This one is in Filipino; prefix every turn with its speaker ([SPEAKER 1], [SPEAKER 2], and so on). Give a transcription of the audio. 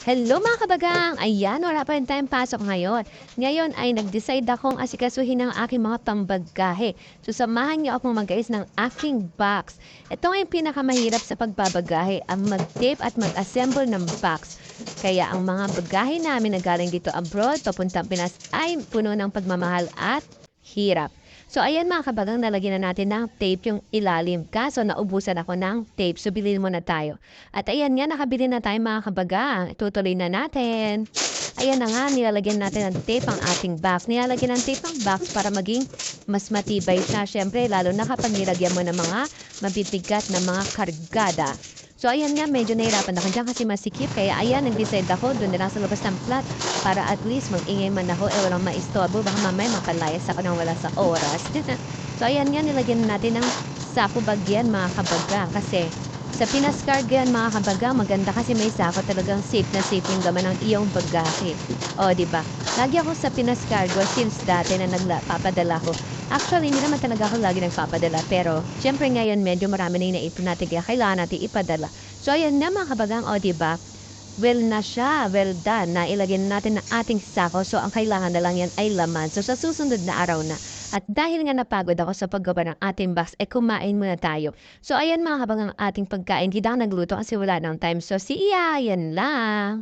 [SPEAKER 1] Hello mga kabagang! Ayan, wala pa rin tayong pasok ngayon. Ngayon ay nag-decide akong asikasuhin ang aking mga pambagahe. Susamahan niyo akong mag-ayos ng aking box. Ito ay pinakamahirap sa pagbabagahe, ang mag-tape at mag-assemble ng box. Kaya ang mga bagahe namin na galing dito abroad, papuntang Pinas ay puno ng pagmamahal at hirap. So ayan mga kabagang, nalagyan na natin ng tape yung ilalim. Kaso naubusan ako ng tape, so bilhin muna tayo. At ayan nga, nakabili na tayo mga kabagang. Tutuloy na natin. Ayan na nga, nilalagyan natin ng tape ang ating box. Nilalagyan ng tape ang box para maging mas matibay siya. Siyempre, lalo na kapag nilagyan mo ng mga mabibigat na mga kargada. So ayan nga, medyo nahirapan ako dyan kasi masikip. Kaya ayan, nag-decide ako doon na lang sa labas ng flat para at least mag-ingay man ako, walang maistorbo. Baka mamaya makalayas ako nang wala sa oras. So ayan nga, nilagyan natin ng sako bagyan mga kabaga. Kasi sa Pinas Cargan mga kabaga, maganda kasi may sako, talagang safe na safe yung gaman ng iyong bagahe. O, diba? Lagi ako sa Pinas Cargo since dati na nagpapadala ko. Actually, hindi naman talaga ako lagi nagpapadala. Pero, syempre ngayon, medyo marami na yung naipon natin kaya kailangan natin ipadala. So, ayan na mga kabagang, o diba? Well na siya, well done. Nailagyan natin ng ating sako. So, ang kailangan na lang yan ay laman. So, sa susunod na araw na. At dahil nga napagod ako sa paggawa ng ating box, kumain muna tayo. So, ayan mga kabagang ating pagkain. Hindi ako nagluto kasi wala ng time. So, see ya! Yan lang.